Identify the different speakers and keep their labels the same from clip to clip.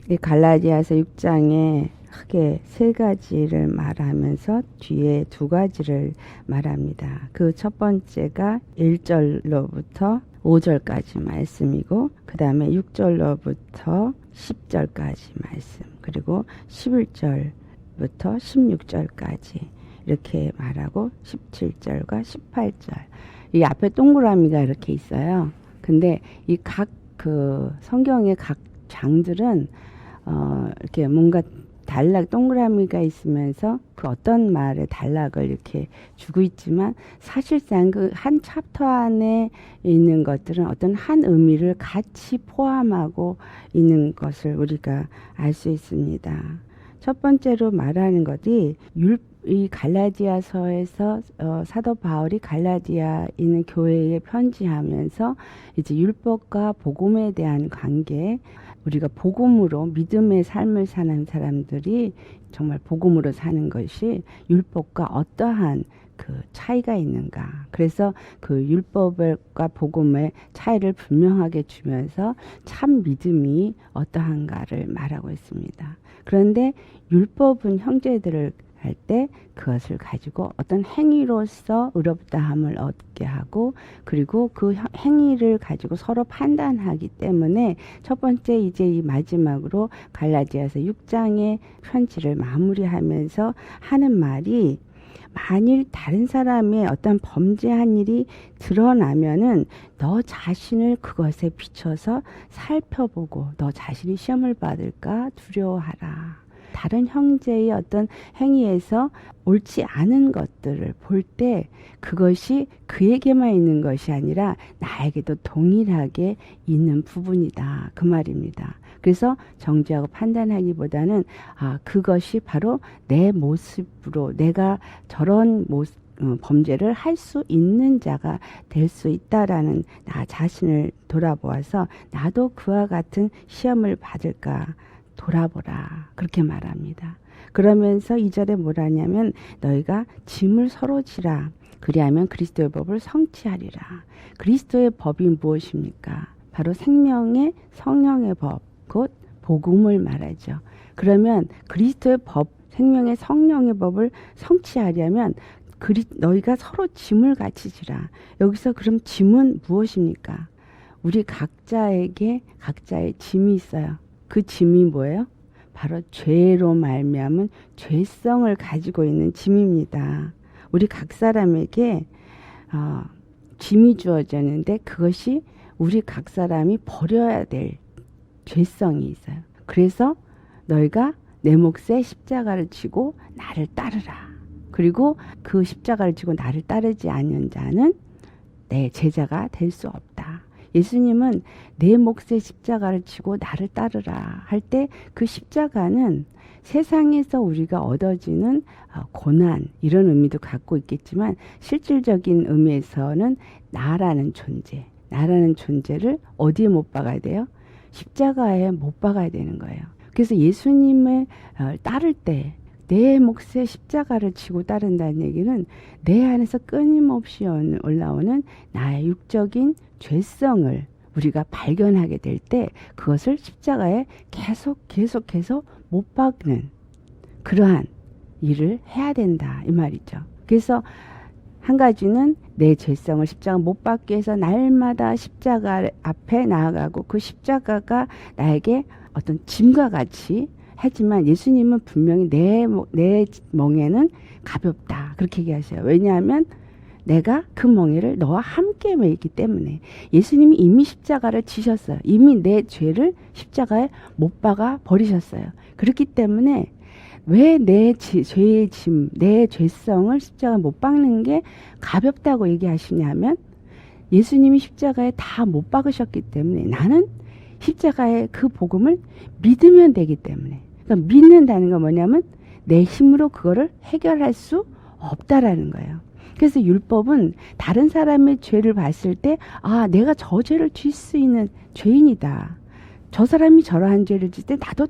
Speaker 1: 이 갈라디아서 6장에 크게 세 가지를 말하면서 뒤에 두 가지를 말합니다. 그 첫 번째가 1절로부터 5절까지 말씀이고, 그 다음에 6절로부터 10절까지 말씀, 그리고 11절부터 16절까지 이렇게 말하고 17절과 18절. 이 앞에 동그라미가 이렇게 있어요. 근데 이 각 그 성경의 각 장들은 이렇게 뭔가 단락 동그라미가 있으면서 그 어떤 말의 단락을 이렇게 주고 있지만, 사실상 그 한 챕터 안에 있는 것들은 어떤 한 의미를 같이 포함하고 있는 것을 우리가 알 수 있습니다. 첫 번째로 말하는 것이 이 갈라디아서에서 사도 바울이 갈라디아 있는 교회에 편지하면서 이제 율법과 복음에 대한 관계, 우리가 복음으로 믿음의 삶을 사는 사람들이 정말 복음으로 사는 것이 율법과 어떠한 그 차이가 있는가. 그래서 그 율법과 복음의 차이를 분명하게 주면서 참 믿음이 어떠한가를 말하고 있습니다. 그런데 율법은 형제들을 할 때 그것을 가지고 어떤 행위로서 의롭다함을 얻게 하고, 그리고 그 행위를 가지고 서로 판단하기 때문에 첫 번째 이제 이 마지막으로 갈라디아서 6장의 편지를 마무리하면서 하는 말이, 만일 다른 사람의 어떤 범죄한 일이 드러나면은 너 자신을 그것에 비춰서 살펴보고 너 자신이 시험을 받을까 두려워하라. 다른 형제의 어떤 행위에서 옳지 않은 것들을 볼 때 그것이 그에게만 있는 것이 아니라 나에게도 동일하게 있는 부분이다, 그 말입니다. 그래서 정죄하고 판단하기보다는 그것이 바로 내 모습으로 내가 저런 범죄를 할 수 있는 자가 될 수 있다라는 나 자신을 돌아보아서 나도 그와 같은 시험을 받을까 돌아보라, 그렇게 말합니다. 그러면서 2절에 뭐라냐면, 너희가 짐을 서로 지라. 그리하면 그리스도의 법을 성취하리라. 그리스도의 법이 무엇입니까? 바로 생명의 성령의 법, 곧 복음을 말하죠. 그러면 그리스도의 법, 생명의 성령의 법을 성취하려면 너희가 서로 짐을 같이 지라. 여기서 그럼 짐은 무엇입니까? 우리 각자에게 각자의 짐이 있어요. 그 짐이 뭐예요? 바로 죄로 말미암은 죄성을 가지고 있는 짐입니다. 우리 각 사람에게 짐이 주어졌는데 그것이 우리 각 사람이 버려야 될 죄성이 있어요. 그래서 너희가 내 몫에 십자가를 지고 나를 따르라. 그리고 그 십자가를 지고 나를 따르지 않는 자는 내 제자가 될 수 없다. 예수님은 내 몫에 십자가를 지고 나를 따르라 할 때 그 십자가는 세상에서 우리가 얻어지는 고난, 이런 의미도 갖고 있겠지만, 실질적인 의미에서는 나라는 존재를 어디에 못 박아야 돼요? 십자가에 못 박아야 되는 거예요. 그래서 예수님을 따를 때 내 몫에 십자가를 지고 따른다는 얘기는 내 안에서 끊임없이 올라오는 나의 육적인 죄성을 우리가 발견하게 될 때 그것을 십자가에 계속해서 못 박는 그러한 일을 해야 된다, 이 말이죠. 그래서 한 가지는 내 죄성을 십자가 못 박기 위해서 날마다 십자가 앞에 나아가고, 그 십자가가 나에게 어떤 짐과 같이 하지만 예수님은 분명히 내 멍에는 가볍다, 그렇게 얘기하셔요. 왜냐하면 내가 그 멍에를 너와 함께 메기 때문에. 예수님이 이미 십자가를 지셨어요. 이미 내 죄를 십자가에 못 박아 버리셨어요. 그렇기 때문에 왜 내 죄의 짐, 내 죄성을 십자가에 못 박는 게 가볍다고 얘기하시냐면, 예수님이 십자가에 다 못 박으셨기 때문에 나는 십자가의 그 복음을 믿으면 되기 때문에. 그러니까 믿는다는 건 뭐냐면 내 힘으로 그거를 해결할 수 없다라는 거예요. 그래서 율법은 다른 사람의 죄를 봤을 때 내가 저 죄를 질 수 있는 죄인이다. 저 사람이 저러한 죄를 질 때 나도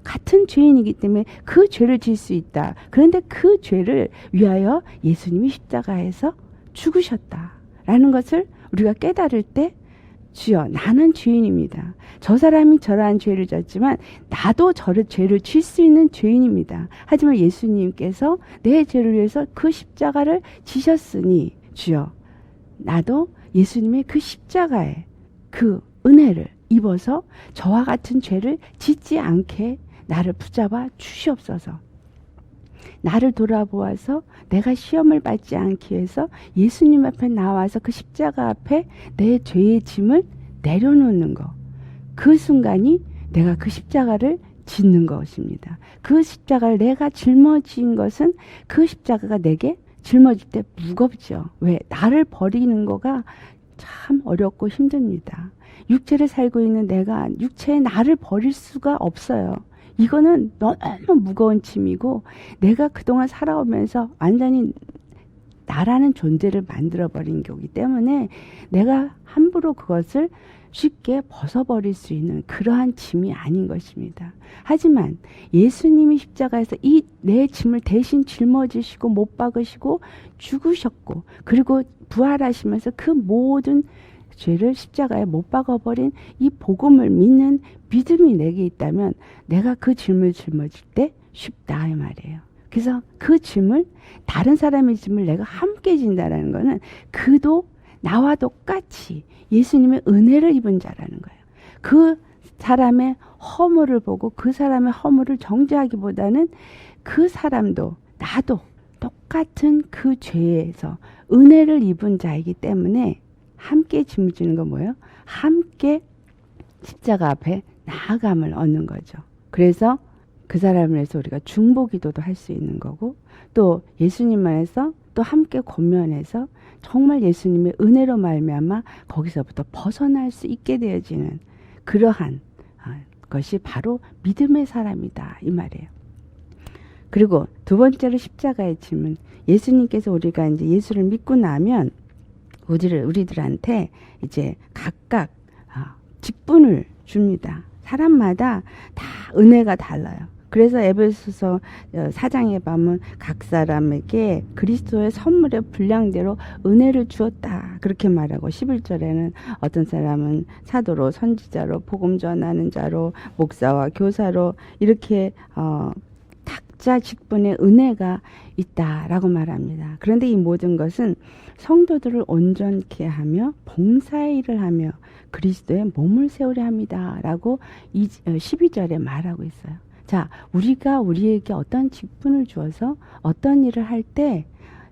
Speaker 1: 같은 죄인이기 때문에 그 죄를 질 수 있다. 그런데 그 죄를 위하여 예수님이 십자가에서 죽으셨다라는 것을 우리가 깨달을 때 주여 나는 죄인입니다. 저 사람이 저러한 죄를 졌지만 나도 저를 죄를 질 수 있는 죄인입니다. 하지만 예수님께서 내 죄를 위해서 그 십자가를 지셨으니 주여 나도 예수님의 그 십자가에 그 은혜를 입어서 저와 같은 죄를 짓지 않게 나를 붙잡아 주시옵소서. 나를 돌아보아서 내가 시험을 받지 않기 위해서 예수님 앞에 나와서 그 십자가 앞에 내 죄의 짐을 내려놓는 것. 그 순간이 내가 그 십자가를 짓는 것입니다. 그 십자가를 내가 짊어진 것은 그 십자가가 내게 짊어질 때 무겁죠. 왜? 나를 버리는 거가 참 어렵고 힘듭니다. 육체를 살고 있는 내가 육체의 나를 버릴 수가 없어요. 이거는 너무 무거운 짐이고 내가 그동안 살아오면서 완전히 나라는 존재를 만들어버린 거기 때문에 내가 함부로 그것을 쉽게 벗어버릴 수 있는 그러한 짐이 아닌 것입니다. 하지만 예수님이 십자가에서 이 내 짐을 대신 짊어지시고 못 박으시고 죽으셨고 그리고 부활하시면서 그 모든 죄를 십자가에 못 박아버린 이 복음을 믿는 믿음이 내게 있다면 내가 그 짐을 짊어질 때 쉽다 이 말이에요. 그래서 그 짐을 다른 사람의 짐을 내가 함께 진다라는 거는 그도 나와 똑같이 예수님의 은혜를 입은 자라는 거예요. 그 사람의 허물을 보고 그 사람의 허물을 정죄하기보다는 그 사람도 나도 똑같은 그 죄에서 은혜를 입은 자이기 때문에 함께 짐을 지는 건 뭐예요? 함께 십자가 앞에 나아감을 얻는 거죠. 그래서 그 사람을 위해서 우리가 중보기도도 할 수 있는 거고 또 예수님만 해서 또 함께 권면해서 정말 예수님의 은혜로 말미암아 거기서부터 벗어날 수 있게 되어지는 그러한 것이 바로 믿음의 사람이다 이 말이에요. 그리고 두 번째로 십자가의 짐은 예수님께서 우리가 이제 예수를 믿고 나면 우리들한테 이제 각각 직분을 줍니다. 사람마다 다 은혜가 달라요. 그래서 에베소서 4장에 보면 각 사람에게 그리스도의 선물의 분량대로 은혜를 주었다. 그렇게 말하고 11절에는 어떤 사람은 사도로 선지자로 복음 전하는 자로 목사와 교사로 이렇게 각자 직분의 은혜가 있다라고 말합니다. 그런데 이 모든 것은 성도들을 온전케 하며 봉사의 일을 하며 그리스도의 몸을 세우려 합니다라고 12절에 말하고 있어요. 자, 우리가 우리에게 어떤 직분을 주어서 어떤 일을 할 때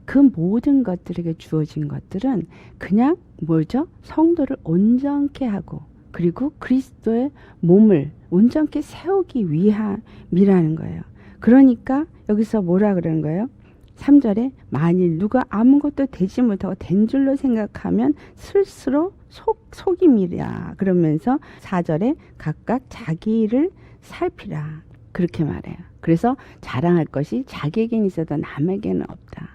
Speaker 1: 그 모든 것들에게 주어진 것들은 그냥 뭐죠? 성도를 온전케 하고 그리고 그리스도의 몸을 온전케 세우기 위함이라는 거예요. 그러니까 여기서 뭐라 그러는 거예요? 3절에 만일 누가 아무것도 되지 못하고 된 줄로 생각하면 스스로 속임이라 그러면서 4절에 각각 자기 일을 살피라 그렇게 말해요. 그래서 자랑할 것이 자기에게는 있어도 남에게는 없다.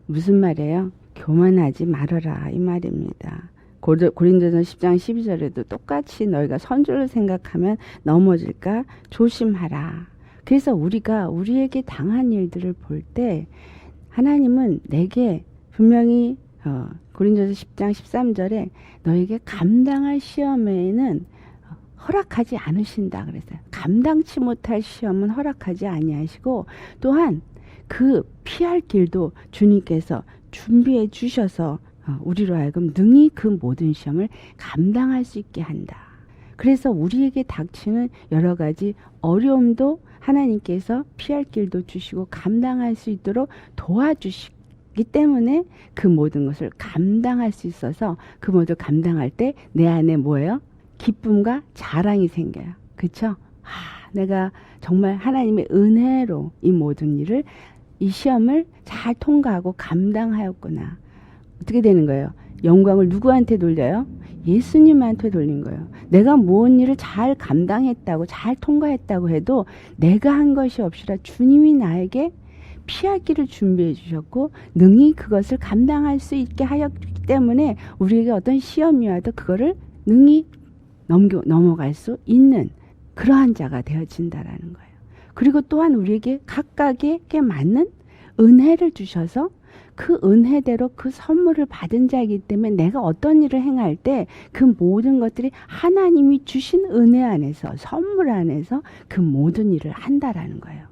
Speaker 1: 무슨 말이에요? 교만하지 말아라 이 말입니다. 고린도전서 10장 12절에도 똑같이 너희가 선줄로 생각하면 넘어질까 조심하라. 그래서 우리가 우리에게 당한 일들을 볼 때 하나님은 내게 분명히 고린도서 10장 13절에 너에게 감당할 시험에는 허락하지 않으신다 그랬어요. 감당치 못할 시험은 허락하지 아니하시고 또한 그 피할 길도 주님께서 준비해 주셔서 우리로 하여금 능히 그 모든 시험을 감당할 수 있게 한다. 그래서 우리에게 닥치는 여러 가지 어려움도 하나님께서 피할 길도 주시고 감당할 수 있도록 도와주시기 때문에 그 모든 것을 감당할 수 있어서 그 모두 감당할 때 내 안에 뭐예요? 기쁨과 자랑이 생겨요. 그렇죠? 내가 정말 하나님의 은혜로 이 모든 일을 이 시험을 잘 통과하고 감당하였구나. 어떻게 되는 거예요? 영광을 누구한테 돌려요? 예수님한테 돌린 거예요. 내가 무슨 일을 잘 감당했다고 잘 통과했다고 해도 내가 한 것이 없이라 주님이 나에게 피할 길을 준비해 주셨고 능히 그것을 감당할 수 있게 하였기 때문에 우리에게 어떤 시험이 와도 그거를 능히 넘어갈 수 있는 그러한 자가 되어진다라는 거예요. 그리고 또한 우리에게 각각에게 맞는 은혜를 주셔서 그 은혜대로 그 선물을 받은 자이기 때문에 내가 어떤 일을 행할 때 그 모든 것들이 하나님이 주신 은혜 안에서, 선물 안에서 그 모든 일을 한다라는 거예요.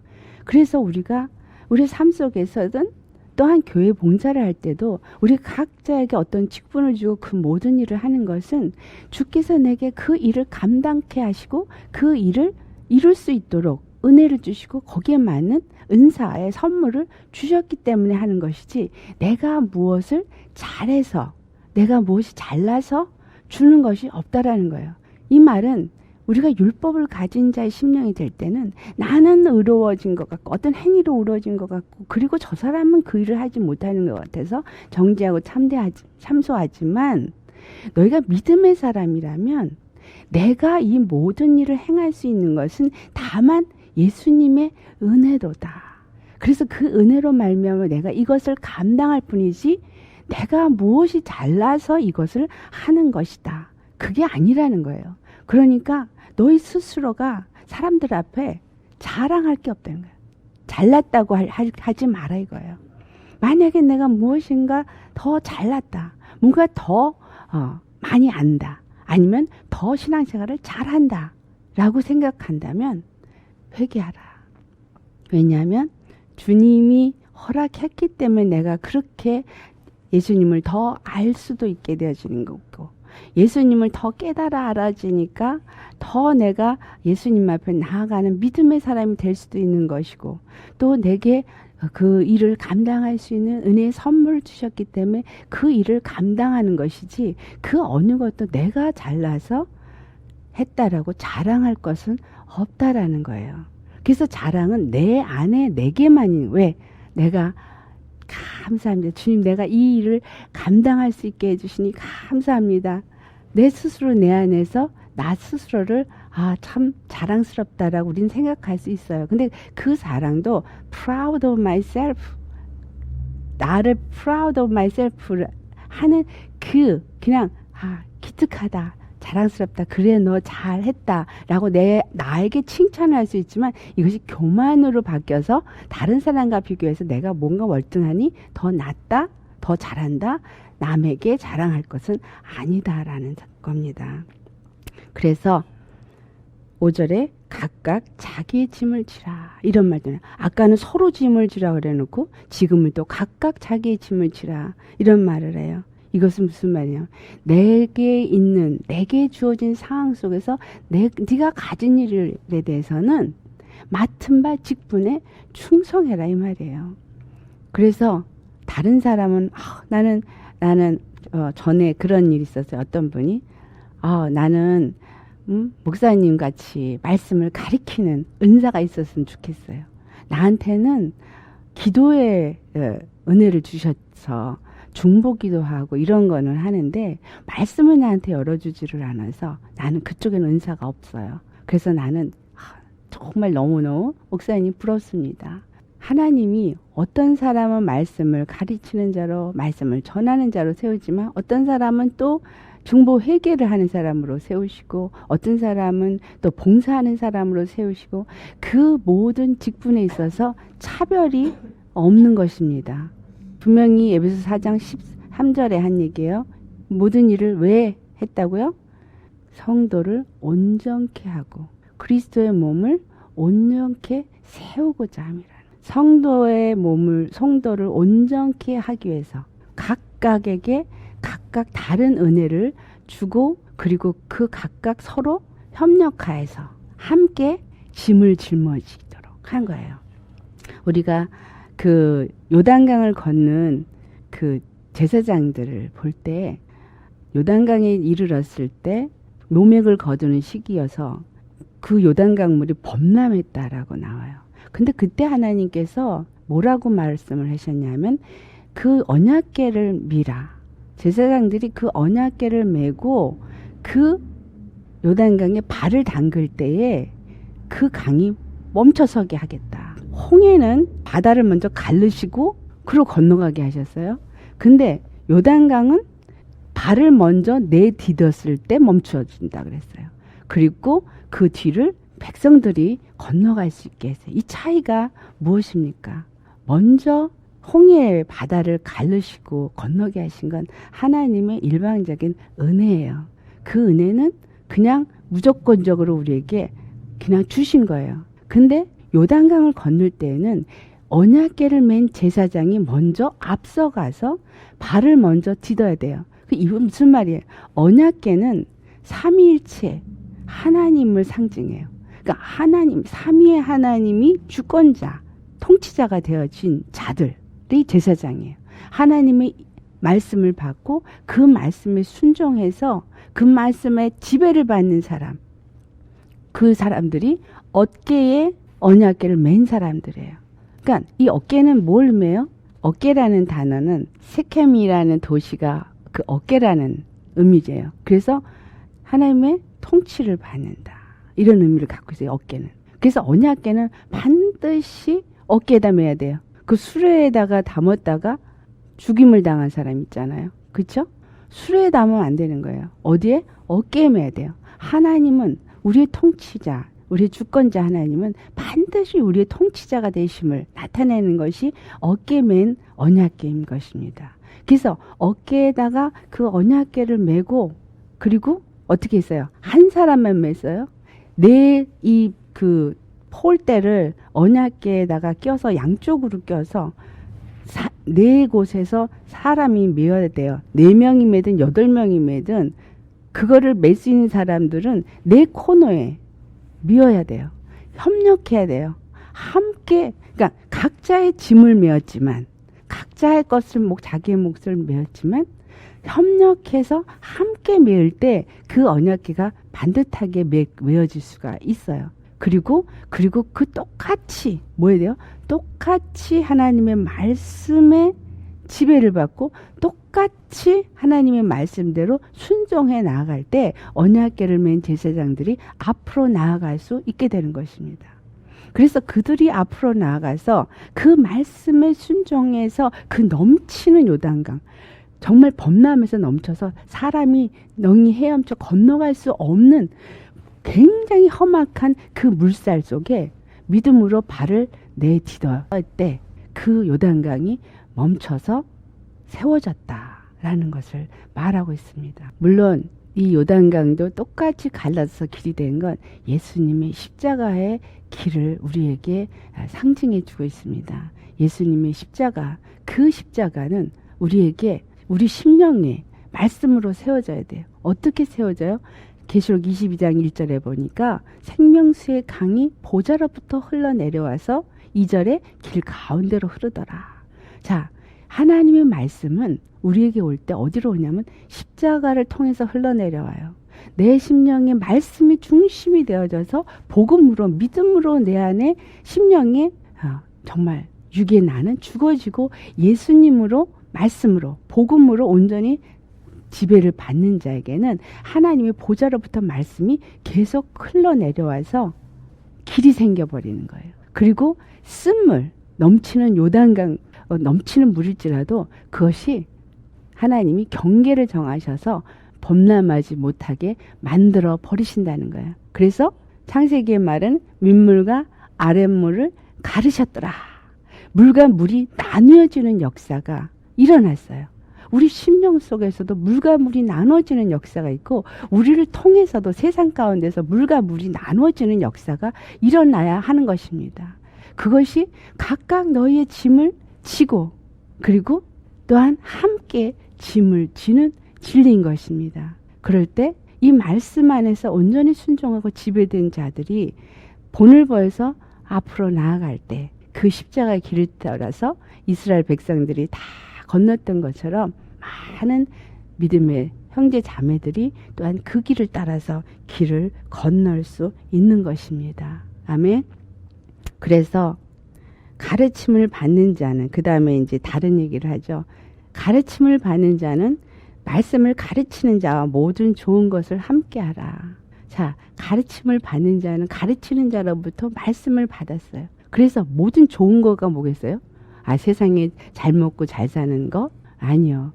Speaker 1: 그래서 우리가 우리 삶 속에서든 또한 교회 봉사를 할 때도 우리 각자에게 어떤 직분을 주고 그 모든 일을 하는 것은 주께서 내게 그 일을 감당케 하시고 그 일을 이룰 수 있도록 은혜를 주시고 거기에 맞는 은사의 선물을 주셨기 때문에 하는 것이지, 내가 무엇을 잘해서, 내가 무엇이 잘나서 주는 것이 없다라는 거예요. 이 말은 우리가 율법을 가진 자의 심령이 될 때는 나는 의로워진 것 같고 어떤 행위로 의로워진 것 같고, 그리고 저 사람은 그 일을 하지 못하는 것 같아서 정죄하고 참소하지만, 너희가 믿음의 사람이라면 내가 이 모든 일을 행할 수 있는 것은 다만 예수님의 은혜로다. 그래서 그 은혜로 말미암아 내가 이것을 감당할 뿐이지 내가 무엇이 잘나서 이것을 하는 것이다, 그게 아니라는 거예요. 그러니까 너희 스스로가 사람들 앞에 자랑할 게 없다는 거예요. 잘났다고 하지 마라 이거예요. 만약에 내가 무엇인가 더 잘났다, 뭔가 더 많이 안다, 아니면 더 신앙생활을 잘한다 라고 생각한다면 회개하라. 왜냐하면 주님이 허락했기 때문에 내가 그렇게 예수님을 더 알 수도 있게 되어지는 거고, 예수님을 더 깨달아 알아지니까 더 내가 예수님 앞에 나아가는 믿음의 사람이 될 수도 있는 것이고, 또 내게 그 일을 감당할 수 있는 은혜의 선물을 주셨기 때문에 그 일을 감당하는 것이지, 그 어느 것도 내가 잘나서 했다라고 자랑할 것은 없다라는 거예요. 그래서 자랑은 내 안에 내게만이, 왜? 내가 감사합니다. 주님, 내가 이 일을 감당할 수 있게 해주시니 감사합니다. 내 스스로 내 안에서 나 스스로를 참 자랑스럽다라고 우리는 생각할 수 있어요. 근데 그 자랑도 proud of myself, 나를 proud of myself 하는 그냥 기특하다, 자랑스럽다, 그래 너 잘했다 라고 나에게 칭찬할 수 있지만, 이것이 교만으로 바뀌어서 다른 사람과 비교해서 내가 뭔가 월등하니 더 낫다, 더 잘한다, 남에게 자랑할 것은 아니다라는 겁니다. 그래서 5절에 각각 자기의 짐을 지라 이런 말들은, 아까는 서로 짐을 지라 그래 놓고 지금은 또 각각 자기의 짐을 지라 이런 말을 해요. 이것은 무슨 말이에요? 내게 주어진 상황 속에서 네가 가진 일에 대해서는 맡은 바 직분에 충성해라 이 말이에요. 그래서 다른 사람은 나는 전에 그런 일이 있었어요. 어떤 분이 나는 목사님 같이 말씀을 가리키는 은사가 있었으면 좋겠어요. 나한테는 기도의 은혜를 주셔서 중보기도 하고 이런 거는 하는데 말씀을 나한테 열어주지를 않아서 나는 그쪽에는 은사가 없어요. 그래서 나는 정말 너무너무 목사님 부럽습니다. 하나님이 어떤 사람은 말씀을 가르치는 자로, 말씀을 전하는 자로 세우지만 어떤 사람은 또 중보 회개를 하는 사람으로 세우시고, 어떤 사람은 또 봉사하는 사람으로 세우시고, 그 모든 직분에 있어서 차별이 없는 것입니다. 분명히 에베소 4장 13절에 한 얘기예요. 모든 일을 왜 했다고요? 성도를 온전케 하고 그리스도의 몸을 온전케 세우고자 함이라. 성도를 온전케 하기 위해서 각각에게 각각 다른 은혜를 주고, 그리고 그 각각 서로 협력하여서 함께 짐을 짊어지도록 한 거예요. 우리가 그 요단강을 걷는 그 제사장들을 볼 때, 요단강에 이르렀을 때 노맥을 거두는 시기여서 그 요단강 물이 범람했다라고 나와요. 근데 그때 하나님께서 뭐라고 말씀을 하셨냐면, 그 언약궤를 미라. 제사장들이 그 언약궤를 메고 그 요단강에 발을 담글 때에 그 강이 멈춰서게 하겠다. 홍해는 바다를 먼저 가르시고 그로 건너가게 하셨어요. 근데 요단강은 발을 먼저 내디뎠을 때 멈춰진다 그랬어요. 그리고 그 뒤를 백성들이 건너갈 수 있게 했어요. 이 차이가 무엇입니까? 먼저 홍해 바다를 가르시고 건너게 하신 건 하나님의 일방적인 은혜예요. 그 은혜는 그냥 무조건적으로 우리에게 그냥 주신 거예요. 근데 요단강을 건널 때에는 언약궤를 맨 제사장이 먼저 앞서가서 발을 먼저 디뎌야 돼요. 이건 무슨 말이에요? 언약궤는 삼위일체 하나님을 상징해요. 그러니까 하나님, 삼위의 하나님이 주권자, 통치자가 되어진 자들이 제사장이에요. 하나님의 말씀을 받고 그 말씀에 순종해서 그 말씀에 지배를 받는 사람, 그 사람들이 어깨에 언약궤를 맨 사람들이에요. 그러니까 이 어깨는 뭘 매요? 어깨라는 단어는 세켐이라는 도시가 그 어깨라는 의미제요. 그래서 하나님의 통치를 받는다, 이런 의미를 갖고 있어요, 어깨는. 그래서 언약궤는 반드시 어깨에다 매야 돼요. 그 수레에다가 담았다가 죽임을 당한 사람 있잖아요. 그렇죠? 수레에 담으면 안 되는 거예요. 어디에? 어깨에 매야 돼요. 하나님은 우리의 통치자, 우리의 주권자 하나님은 반드시 우리의 통치자가 되심을 나타내는 것이 어깨에 맨 언약궤인 것입니다. 그래서 어깨에다가 그 언약궤를 메고, 그리고 어떻게 했어요? 한 사람만 맸어요. 이 그 폴대를 언약궤에다가 껴서 양쪽으로 껴서 네 곳에서 사람이 메어야 돼요. 4명이 매든 8명이 매든 그거를 맬 수 있는 사람들은 네 코너에 메어야 돼요. 협력해야 돼요. 함께, 그러니까 각자의 짐을 메었지만, 각자의 것을 자기의 몫을 메었지만 협력해서 함께 메을 때 그 언약궤가 반듯하게 메어질 수가 있어요. 그리고 그 똑같이 뭐 해야 돼요? 똑같이 하나님의 말씀에 지배를 받고 똑같이 하나님의 말씀대로 순종해 나아갈 때 언약궤를 맨 제사장들이 앞으로 나아갈 수 있게 되는 것입니다. 그래서 그들이 앞으로 나아가서 그 말씀에 순종해서 그 넘치는 요단강, 정말 범람에서 넘쳐서 사람이 능히 헤엄쳐 건너갈 수 없는 굉장히 험악한 그 물살 속에 믿음으로 발을 내디뎌 때 그 요단강이 멈춰서 세워졌다라는 것을 말하고 있습니다. 물론 이 요단강도 똑같이 갈라서 길이 된 건 예수님의 십자가의 길을 우리에게 상징해 주고 있습니다. 예수님의 십자가, 그 십자가는 우리에게 우리 심령에 말씀으로 세워져야 돼요. 어떻게 세워져요? 계시록 22장 1절에 보니까 생명수의 강이 보좌로부터 흘러내려와서 2절에 길 가운데로 흐르더라. 자, 하나님의 말씀은 우리에게 올 때 어디로 오냐면 십자가를 통해서 흘러내려와요. 내 심령에 말씀이 중심이 되어져서 복음으로, 믿음으로 내 안에 심령에 정말 육의 나는 죽어지고 예수님으로, 말씀으로, 복음으로 온전히 지배를 받는 자에게는 하나님의 보좌로부터 말씀이 계속 흘러내려와서 길이 생겨버리는 거예요. 그리고 쓴물, 넘치는 요단강, 넘치는 물일지라도 그것이 하나님이 경계를 정하셔서 범람하지 못하게 만들어 버리신다는 거예요. 그래서 창세기의 말은 윗물과 아랫물을 가르셨더라. 물과 물이 나누어지는 역사가 일어났어요. 우리 심령 속에서도 물과 물이 나눠지는 역사가 있고, 우리를 통해서도 세상 가운데서 물과 물이 나눠지는 역사가 일어나야 하는 것입니다. 그것이 각각 너희의 짐을 지고, 그리고 또한 함께 짐을 지는 진리인 것입니다. 그럴 때 이 말씀 안에서 온전히 순종하고 지배된 자들이 본을 보여서 앞으로 나아갈 때 그 십자가의 길을 따라서 이스라엘 백성들이 다 건넜던 것처럼 많은 믿음의 형제 자매들이 또한 그 길을 따라서 길을 건널 수 있는 것입니다. 아멘. 그래서 가르침을 받는 자는, 그 다음에 이제 다른 얘기를 하죠. 가르침을 받는 자는 말씀을 가르치는 자와 모든 좋은 것을 함께 하라. 자, 가르침을 받는 자는 가르치는 자로부터 말씀을 받았어요. 그래서 모든 좋은 거가 뭐겠어요? 세상에 잘 먹고 잘 사는 거? 아니요.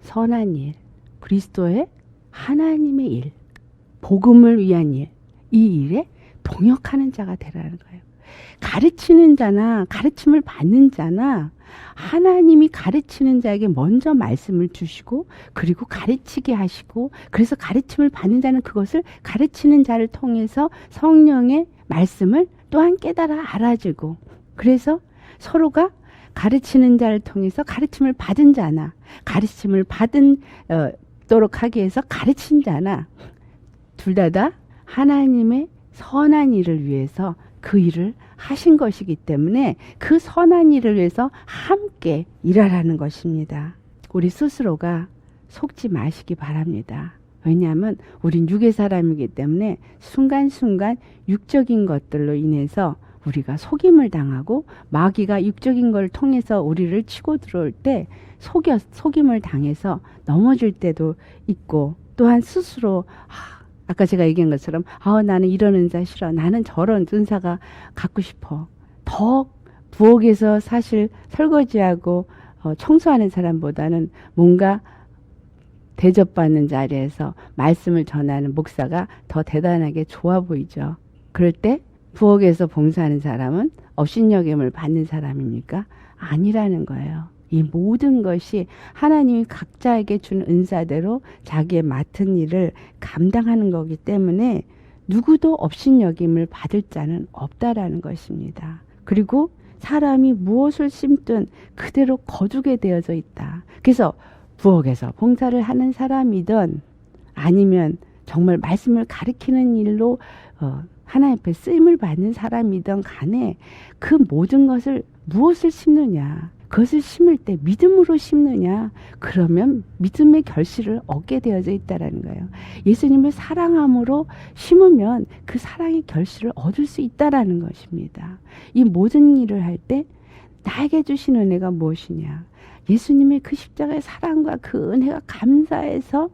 Speaker 1: 선한 일, 그리스도의 하나님의 일, 복음을 위한 일, 이 일에 동역하는 자가 되라는 거예요. 가르치는 자나 가르침을 받는 자나 하나님이 가르치는 자에게 먼저 말씀을 주시고 그리고 가르치게 하시고 그래서 가르침을 받는 자는 그것을 가르치는 자를 통해서 성령의 말씀을 또한 깨달아 알아주고 그래서 서로가 가르치는 자를 통해서 가르침을 받은 자나 가르침을 받은 도록 하기 위해서 가르친 자나 둘 다 하나님의 선한 일을 위해서 그 일을 하신 것이기 때문에 그 선한 일을 위해서 함께 일하라는 것입니다. 우리 스스로가 속지 마시기 바랍니다. 왜냐하면 우린 육의 사람이기 때문에 순간순간 육적인 것들로 인해서 우리가 속임을 당하고 마귀가 육적인 걸 통해서 우리를 치고 들어올 때 속임을 당해서 넘어질 때도 있고 또한 스스로 아까 제가 얘기한 것처럼 나는 이런 은사 싫어. 나는 저런 은사가 갖고 싶어. 더 부엌에서 사실 설거지하고 청소하는 사람보다는 뭔가 대접받는 자리에서 말씀을 전하는 목사가 더 대단하게 좋아 보이죠. 그럴 때 부엌에서 봉사하는 사람은 업신여김을 받는 사람입니까? 아니라는 거예요. 이 모든 것이 하나님이 각자에게 준 은사대로 자기의 맡은 일을 감당하는 거기 때문에 누구도 업신여김을 받을 자는 없다라는 것입니다. 그리고 사람이 무엇을 심든 그대로 거두게 되어져 있다. 그래서 부엌에서 봉사를 하는 사람이든 아니면 정말 말씀을 가르치는 일로 하나님 앞에 쓰임을 받는 사람이든 간에 그 모든 것을 무엇을 심느냐. 그것을 심을 때 믿음으로 심느냐. 그러면 믿음의 결실을 얻게 되어져 있다는 거예요. 예수님을 사랑함으로 심으면 그 사랑의 결실을 얻을 수 있다는 것입니다. 이 모든 일을 할 때 나에게 주신 은혜가 무엇이냐. 예수님의 그 십자가의 사랑과 그 은혜가 감사해서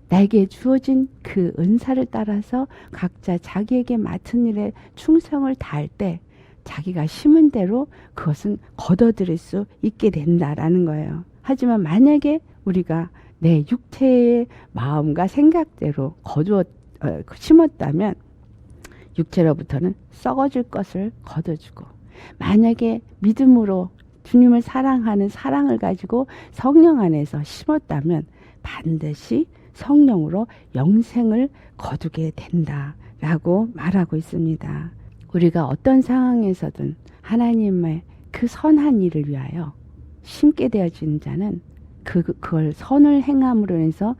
Speaker 1: 나에게 주어진 그 은사를 따라서 각자 자기에게 맡은 일에 충성을 다할 때 자기가 심은 대로 그것은 거둬들일 수 있게 된다라는 거예요. 하지만 만약에 우리가 내 육체의 마음과 생각대로 심었다면 육체로부터는 썩어질 것을 거둬주고 만약에 믿음으로 주님을 사랑하는 사랑을 가지고 성령 안에서 심었다면 반드시 성령으로 영생을 거두게 된다라고 말하고 있습니다. 우리가 어떤 상황에서든 하나님의 그 선한 일을 위하여 심게 되어진 자는 그걸 선을 행함으로 인해서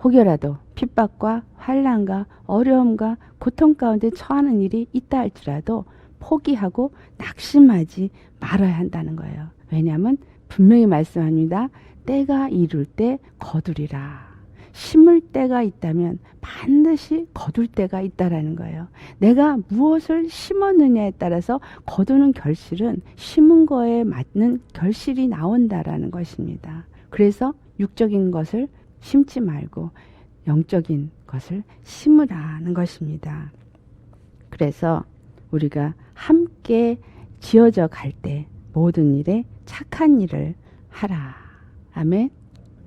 Speaker 1: 혹여라도 핍박과 환난과 어려움과 고통 가운데 처하는 일이 있다 할지라도 포기하고 낙심하지 말아야 한다는 거예요. 왜냐하면 분명히 말씀합니다. 때가 이룰 때 거두리라. 심을 때가 있다면 반드시 거둘 때가 있다라는 거예요. 내가 무엇을 심었느냐에 따라서 거두는 결실은 심은 거에 맞는 결실이 나온다라는 것입니다. 그래서 육적인 것을 심지 말고 영적인 것을 심으라는 것입니다. 그래서 우리가 함께 지어져 갈 때 모든 일에 착한 일을 하라. 아멘.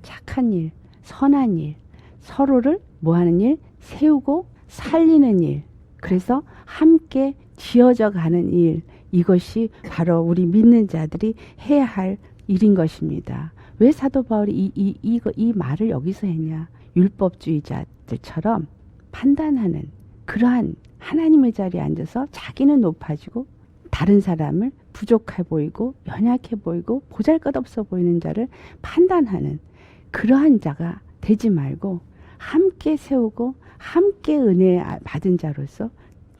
Speaker 1: 착한 일, 선한 일, 서로를 뭐하는 일? 세우고 살리는 일. 그래서 함께 지어져 가는 일. 이것이 바로 우리 믿는 자들이 해야 할 일인 것입니다. 왜 사도 바울이 이 말을 여기서 했냐? 율법주의자들처럼 판단하는 그러한 하나님의 자리에 앉아서 자기는 높아지고 다른 사람을 부족해 보이고 연약해 보이고 보잘것없어 보이는 자를 판단하는 그러한 자가 되지 말고 함께 세우고 함께 은혜 받은 자로서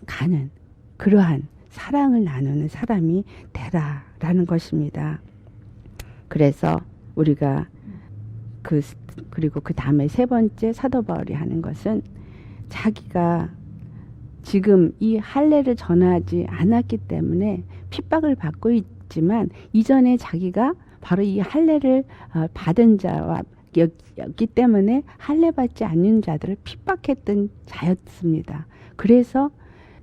Speaker 1: 가는 그러한 사랑을 나누는 사람이 되라라는 것입니다. 그래서 우리가 그리고 그 다음에 세 번째 사도 바울이 하는 것은 자기가 지금 이 할례를 전하지 않았기 때문에 핍박을 받고 있지만 이전에 자기가 바로 이 할례를 받은 자와 였기 때문에 할례 받지 않는 자들을 핍박했던 자였습니다. 그래서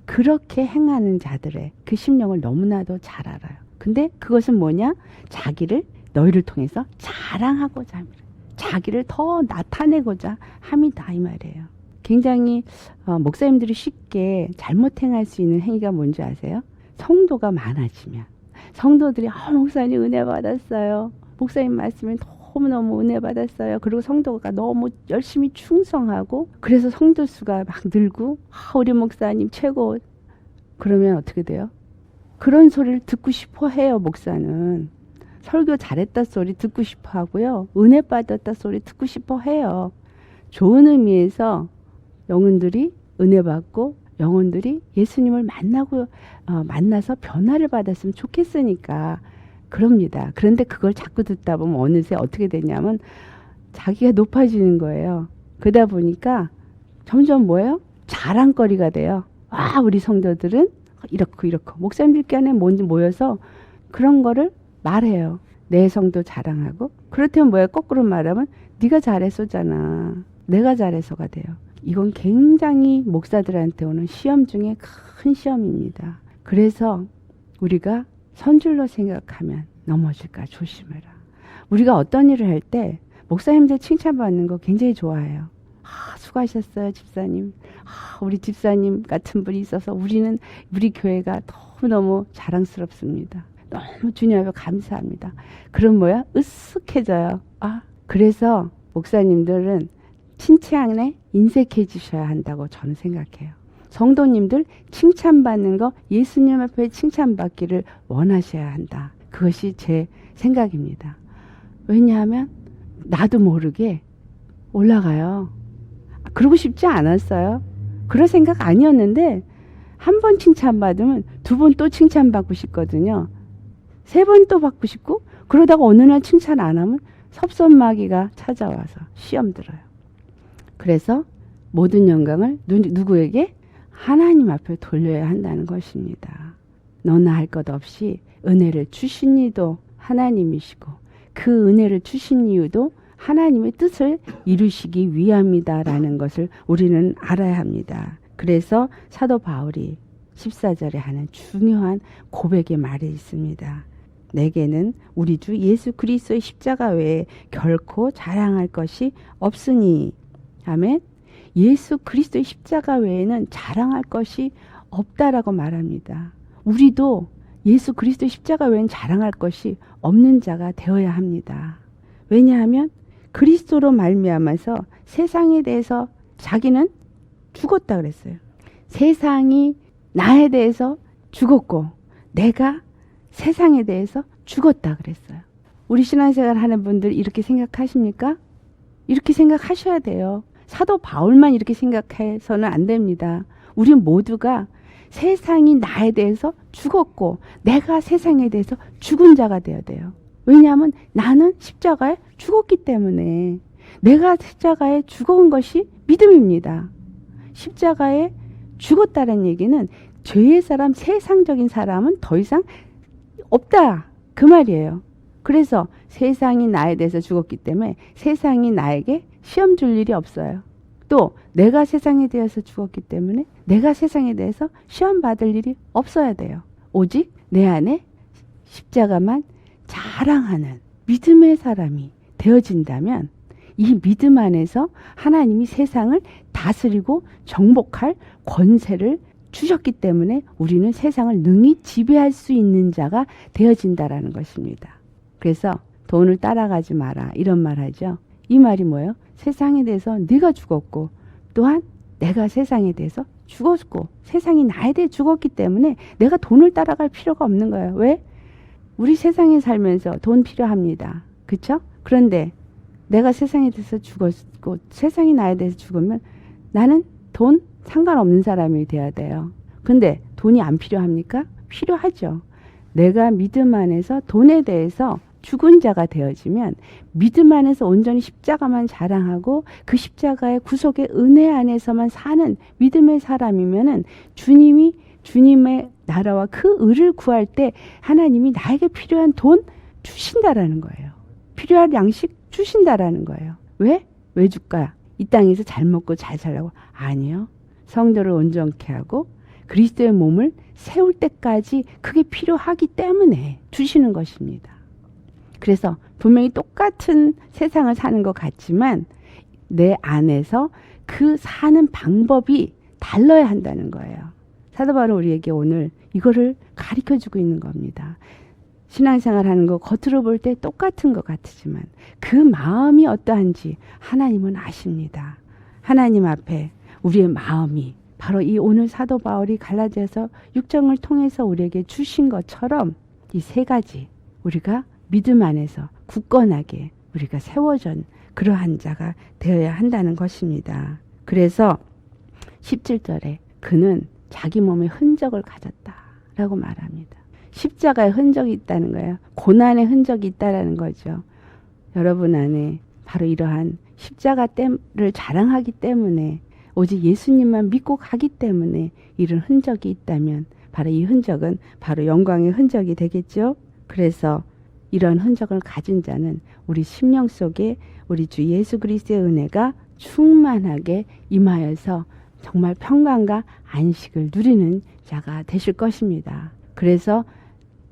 Speaker 1: 그렇게 행하는 자들의 그 심령을 너무나도 잘 알아요. 근데 그것은 뭐냐? 자기를 너희를 통해서 자랑하고자 합니다. 자기를 더 나타내고자 함이다 이 말이에요. 굉장히 목사님들이 쉽게 잘못 행할 수 있는 행위가 뭔지 아세요? 성도가 많아지면, 성도들이 목사님 은혜 받았어요. 목사님 말씀에 너무너무 은혜 받았어요. 그리고 성도가 너무 열심히 충성하고, 그래서 성도 수가 막 늘고, 우리 목사님 최고. 그러면 어떻게 돼요? 그런 소리를 듣고 싶어 해요. 목사는 설교 잘했다 소리 듣고 싶어 하고요, 은혜 받았다 소리 듣고 싶어 해요. 좋은 의미에서 영혼들이 은혜 받고 영혼들이 예수님을 만나서 변화를 받았으면 좋겠으니까 그럽니다. 그런데 그걸 자꾸 듣다 보면 어느새 어떻게 되냐면 자기가 높아지는 거예요. 그러다 보니까 점점 뭐예요? 자랑거리가 돼요. 우리 성도들은 이렇고 목사님들끼리 뭔지 모여서 그런 거를 말해요. 내 성도 자랑하고. 그렇다면 뭐예요? 거꾸로 말하면 네가 잘해서잖아. 내가 잘해서가 돼요. 이건 굉장히 목사들한테 오는 시험 중에 큰 시험입니다. 그래서 우리가 선줄로 생각하면 넘어질까 조심해라. 우리가 어떤 일을 할 때 목사님들 칭찬받는 거 굉장히 좋아해요. 수고하셨어요 집사님. 우리 집사님 같은 분이 있어서 우리 교회가 너무너무 자랑스럽습니다. 너무 주님 앞에 감사합니다. 그럼 뭐야? 으쓱해져요. 그래서 목사님들은 칭찬에 인색해지셔야 한다고 저는 생각해요. 성도님들 칭찬받는 거, 예수님 앞에 칭찬받기를 원하셔야 한다. 그것이 제 생각입니다. 왜냐하면 나도 모르게 올라가요. 그러고 싶지 않았어요. 그럴 생각 아니었는데 한 번 칭찬받으면 두 번 또 칭찬받고 싶거든요. 세 번 또 받고 싶고, 그러다가 어느 날 칭찬 안 하면 섭섭마귀가 찾아와서 시험 들어요. 그래서 모든 영광을 누구에게? 하나님 앞에 돌려야 한다는 것입니다. 너나 할 것 없이 은혜를 주신 이도 하나님이시고, 그 은혜를 주신 이유도 하나님의 뜻을 이루시기 위함이다라는 것을 우리는 알아야 합니다. 그래서 사도 바울이 14절에 하는 중요한 고백의 말이 있습니다. 내게는 우리 주 예수 그리스도의 십자가 외에 결코 자랑할 것이 없으니. 아멘. 예수 그리스도의 십자가 외에는 자랑할 것이 없다라고 말합니다. 우리도 예수 그리스도의 십자가 외에는 자랑할 것이 없는 자가 되어야 합니다. 왜냐하면 그리스도로 말미암아서 세상에 대해서 자기는 죽었다 그랬어요. 세상이 나에 대해서 죽었고 내가 세상에 대해서 죽었다 그랬어요. 우리 신앙생활 하는 분들 이렇게 생각하십니까? 이렇게 생각하셔야 돼요. 사도 바울만 이렇게 생각해서는 안 됩니다. 우리 모두가 세상이 나에 대해서 죽었고 내가 세상에 대해서 죽은 자가 되어야 돼요. 왜냐하면 나는 십자가에 죽었기 때문에. 내가 십자가에 죽은 것이 믿음입니다. 십자가에 죽었다는 얘기는 죄의 사람, 세상적인 사람은 더 이상 없다 그 말이에요. 그래서 세상이 나에 대해서 죽었기 때문에 세상이 나에게 시험 줄 일이 없어요. 또 내가 세상에 대해서 죽었기 때문에 내가 세상에 대해서 시험 받을 일이 없어야 돼요. 오직 내 안에 십자가만 자랑하는 믿음의 사람이 되어진다면 이 믿음 안에서 하나님이 세상을 다스리고 정복할 권세를 주셨기 때문에 우리는 세상을 능히 지배할 수 있는 자가 되어진다라는 것입니다. 그래서 돈을 따라가지 마라 이런 말 하죠. 이 말이 뭐예요? 세상에 대해서 네가 죽었고 또한 내가 세상에 대해서 죽었고 세상이 나에 대해 죽었기 때문에 내가 돈을 따라갈 필요가 없는 거예요. 왜? 우리 세상에 살면서 돈 필요합니다. 그렇죠? 그런데 내가 세상에 대해서 죽었고 세상이 나에 대해서 죽으면 나는 돈 상관없는 사람이 돼야 돼요. 근데 돈이 안 필요합니까? 필요하죠. 내가 믿음 안에서 돈에 대해서 죽은 자가 되어지면 믿음 안에서 온전히 십자가만 자랑하고 그 십자가의 구속의 은혜 안에서만 사는 믿음의 사람이면은 주님의 나라와 그 의를 구할 때 하나님이 나에게 필요한 돈 주신다라는 거예요. 필요한 양식 주신다라는 거예요. 왜? 왜 줄까? 이 땅에서 잘 먹고 잘 살라고? 아니요. 성도를 온전케 하고 그리스도의 몸을 세울 때까지 그게 필요하기 때문에 주시는 것입니다. 그래서 분명히 똑같은 세상을 사는 것 같지만 내 안에서 그 사는 방법이 달라야 한다는 거예요. 사도 바울은 우리에게 오늘 이거를 가르쳐주고 있는 겁니다. 신앙생활하는 거 겉으로 볼 때 똑같은 것 같지만 그 마음이 어떠한지 하나님은 아십니다. 하나님 앞에 우리의 마음이 바로 이 오늘 사도 바울이 갈라디아서 6장을 통해서 우리에게 주신 것처럼 이 세 가지 우리가 믿음 안에서 굳건하게 우리가 세워진 그러한 자가 되어야 한다는 것입니다. 그래서 17절에 그는 자기 몸에 흔적을 가졌다라고 말합니다. 십자가의 흔적이 있다는 거예요. 고난의 흔적이 있다라는 거죠. 여러분 안에 바로 이러한 십자가를 자랑하기 때문에 오직 예수님만 믿고 가기 때문에 이런 흔적이 있다면 바로 이 흔적은 바로 영광의 흔적이 되겠죠. 그래서 이런 흔적을 가진 자는 우리 심령 속에 우리 주 예수 그리스도의 은혜가 충만하게 임하여서 정말 평강과 안식을 누리는 자가 되실 것입니다. 그래서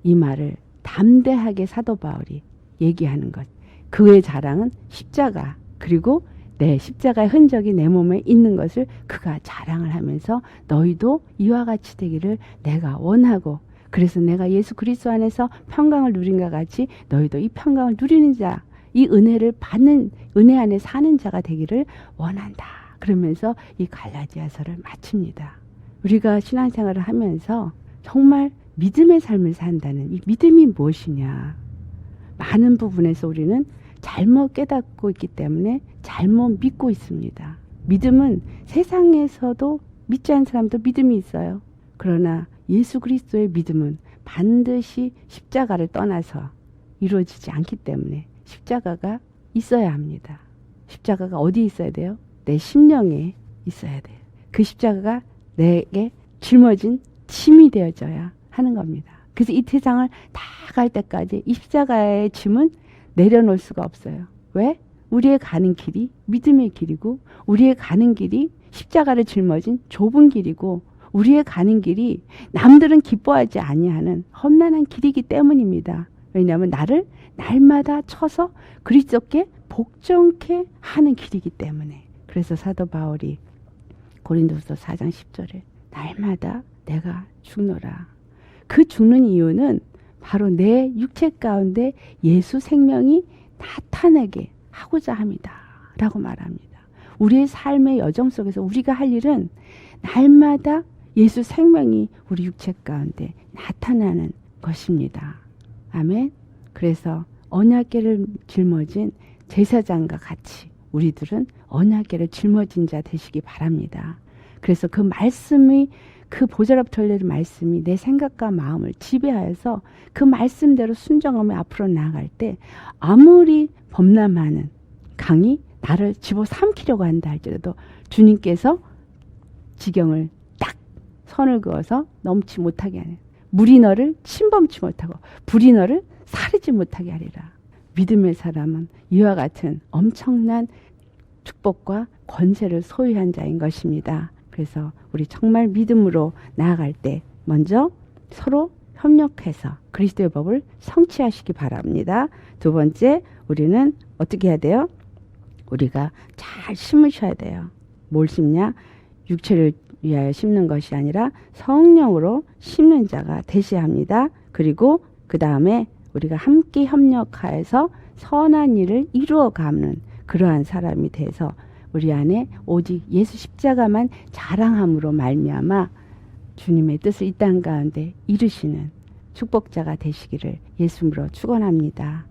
Speaker 1: 이 말을 담대하게 사도 바울이 얘기하는 것. 그의 자랑은 십자가, 그리고 내 십자가의 흔적이 내 몸에 있는 것을 그가 자랑을 하면서 너희도 이와 같이 되기를 내가 원하고, 그래서 내가 예수 그리스도 안에서 평강을 누린 것 같이 너희도 이 평강을 누리는 자, 이 은혜를 받는, 은혜 안에 사는 자가 되기를 원한다. 그러면서 이 갈라디아서를 마칩니다. 우리가 신앙생활을 하면서 정말 믿음의 삶을 산다는 이 믿음이 무엇이냐. 많은 부분에서 우리는 잘못 깨닫고 있기 때문에 잘못 믿고 있습니다. 믿음은 세상에서도 믿지 않는 사람도 믿음이 있어요. 그러나 예수 그리스도의 믿음은 반드시 십자가를 떠나서 이루어지지 않기 때문에 십자가가 있어야 합니다. 십자가가 어디 있어야 돼요? 내 심령에 있어야 돼요. 그 십자가가 내게 짊어진 짐이 되어져야 하는 겁니다. 그래서 이 세상을 다 갈 때까지 이 십자가의 짐은 내려놓을 수가 없어요. 왜? 우리의 가는 길이 믿음의 길이고, 우리의 가는 길이 십자가를 짊어진 좁은 길이고, 우리의 가는 길이 남들은 기뻐하지 아니하는 험난한 길이기 때문입니다. 왜냐하면 나를 날마다 쳐서 그리스도께 복종케 하는 길이기 때문에. 그래서 사도 바울이 고린도서 4장 10절에 날마다 내가 죽노라. 그 죽는 이유는 바로 내 육체 가운데 예수 생명이 나타나게 하고자 합니다. 라고 말합니다. 우리의 삶의 여정 속에서 우리가 할 일은 날마다 예수 생명이 우리 육체 가운데 나타나는 것입니다. 아멘. 그래서 언약궤를 짊어진 제사장과 같이 우리들은 언약궤를 짊어진 자 되시기 바랍니다. 그래서 그 말씀이, 그 보혈 앞 전례의 말씀이 내 생각과 마음을 지배하여서 그 말씀대로 순종하며 앞으로 나아갈 때 아무리 범람하는 강이 나를 집어삼키려고 한다 할지라도 주님께서 지경을 딱 선을 그어서 넘지 못하게 하는, 물이 너를 침범치 못하고 불이 너를 사르지 못하게 하리라. 믿음의 사람은 이와 같은 엄청난 축복과 권세를 소유한 자인 것입니다. 그래서 우리 정말 믿음으로 나아갈 때 먼저 서로 협력해서 그리스도의 법을 성취하시기 바랍니다. 두 번째, 우리는 어떻게 해야 돼요? 우리가 잘 심으셔야 돼요. 뭘 심냐? 육체를 위하여 심는 것이 아니라 성령으로 심는 자가 되셔야 합니다. 그리고 그 다음에 우리가 함께 협력하여서 선한 일을 이루어가는 그러한 사람이 돼서 우리 안에 오직 예수 십자가만 자랑함으로 말미암아 주님의 뜻을 이 땅 가운데 이루시는 축복자가 되시기를 예수님으로 축원합니다.